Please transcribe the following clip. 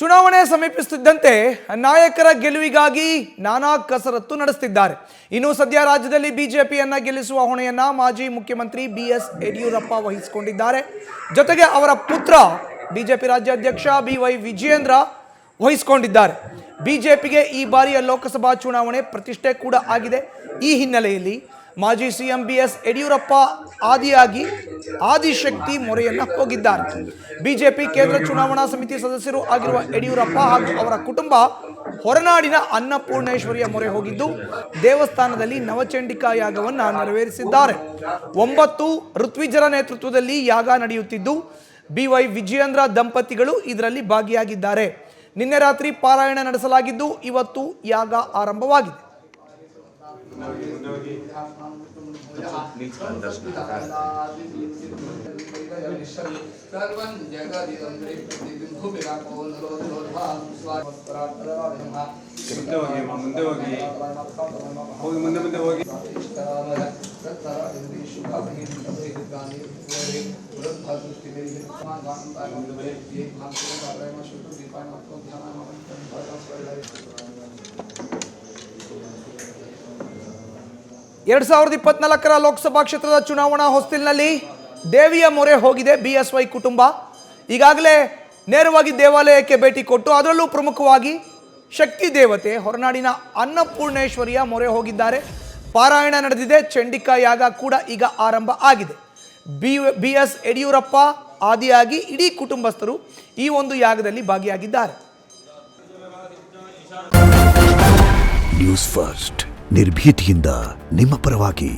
ಚುನಾವಣೆ ಸಮೀಪಿಸುತ್ತಿದ್ದಂತೆ ನಾಯಕರ ಗೆಲುವಿಗಾಗಿ ನಾನಾ ಕಸರತ್ತು ನಡೆಸುತ್ತಿದ್ದಾರೆ. ಇನ್ನು ಸದ್ಯ ರಾಜ್ಯದಲ್ಲಿ ಬಿಜೆಪಿಯನ್ನ ಗೆಲ್ಲಿಸುವ ಹೊಣೆಯನ್ನ ಮಾಜಿ ಮುಖ್ಯಮಂತ್ರಿ ಬಿಎಸ್ ಯಡಿಯೂರಪ್ಪ ವಹಿಸಿಕೊಂಡಿದ್ದಾರೆ. ಜೊತೆಗೆ ಅವರ ಪುತ್ರ ಬಿಜೆಪಿ ರಾಜ್ಯಾಧ್ಯಕ್ಷ ಬಿವೈ ವಿಜಯೇಂದ್ರ ವಹಿಸಿಕೊಂಡಿದ್ದಾರೆ. ಬಿಜೆಪಿಗೆ ಈ ಬಾರಿಯ ಲೋಕಸಭಾ ಚುನಾವಣೆ ಪ್ರತಿಷ್ಠೆ ಕೂಡ ಆಗಿದೆ. ಈ ಹಿನ್ನೆಲೆಯಲ್ಲಿ ಮಾಜಿ ಸಿಎಂ ಬಿಎಸ್ ಯಡಿಯೂರಪ್ಪ ಆದಿಶಕ್ತಿ ಮೊರೆಯನ್ನ ಹೋಗಿದ್ದಾರೆ. ಬಿಜೆಪಿ ಕೇಂದ್ರ ಚುನಾವಣಾ ಸಮಿತಿ ಸದಸ್ಯರು ಆಗಿರುವ ಯಡಿಯೂರಪ್ಪ ಹಾಗೂ ಅವರ ಕುಟುಂಬ ಹೊರನಾಡಿನ ಅನ್ನಪೂರ್ಣೇಶ್ವರಿಯ ಮೊರೆ ಹೋಗಿದ್ದು ದೇವಸ್ಥಾನದಲ್ಲಿ ನವಚಂಡಿಕಾ ಯಾಗವನ್ನು ನೆರವೇರಿಸಿದ್ದಾರೆ. 9 ಋತ್ವಿಜರ ನೇತೃತ್ವದಲ್ಲಿ ಯಾಗ ನಡೆಯುತ್ತಿದ್ದು ಬಿವೈ ವಿಜಯೇಂದ್ರ ದಂಪತಿಗಳು ಇದರಲ್ಲಿ ಭಾಗಿಯಾಗಿದ್ದಾರೆ. ನಿನ್ನೆ ರಾತ್ರಿ ಪಾರಾಯಣ ನಡೆಸಲಾಗಿದ್ದು ಇವತ್ತು ಯಾಗ ಆರಂಭವಾಗಿದೆ. ಎರಡ್ 2024 ಲೋಕಸಭಾ ಕ್ಷೇತ್ರದ ಚುನಾವಣಾ ಹೊಸ್ತಿಲಿನಲ್ಲಿ ದೇವಿಯ ಮೊರೆ ಹೋಗಿದೆ ಬಿಎಸ್ವೈ ಕುಟುಂಬ. ಈಗಾಗಲೇ ನೇರವಾಗಿ ದೇವಾಲಯಕ್ಕೆ ಭೇಟಿ ಕೊಟ್ಟು ಅದರಲ್ಲೂ ಪ್ರಮುಖವಾಗಿ ಶಕ್ತಿ ದೇವತೆ ಹೊರನಾಡಿನ ಅನ್ನಪೂರ್ಣೇಶ್ವರಿಯ ಮೊರೆ ಹೋಗಿದ್ದಾರೆ. ಪಾರಾಯಣ ನಡೆದಿದೆ. ಚಂಡಿಕಾ ಯಾಗ ಕೂಡ ಈಗ ಆರಂಭ ಆಗಿದೆ. ಬಿಎಸ್ ಯಡಿಯೂರಪ್ಪ ಆದಿಯಾಗಿ ಇಡೀ ಕುಟುಂಬಸ್ಥರು ಈ ಒಂದು ಯಾಗದಲ್ಲಿ ಭಾಗಿಯಾಗಿದ್ದಾರೆ. ನ್ಯೂಸ್ ಫಸ್ಟ್ ನಿರ್ಭೀತಿಯಿಂದ ನಿಮ್ಮ ಪರವಾಗಿ.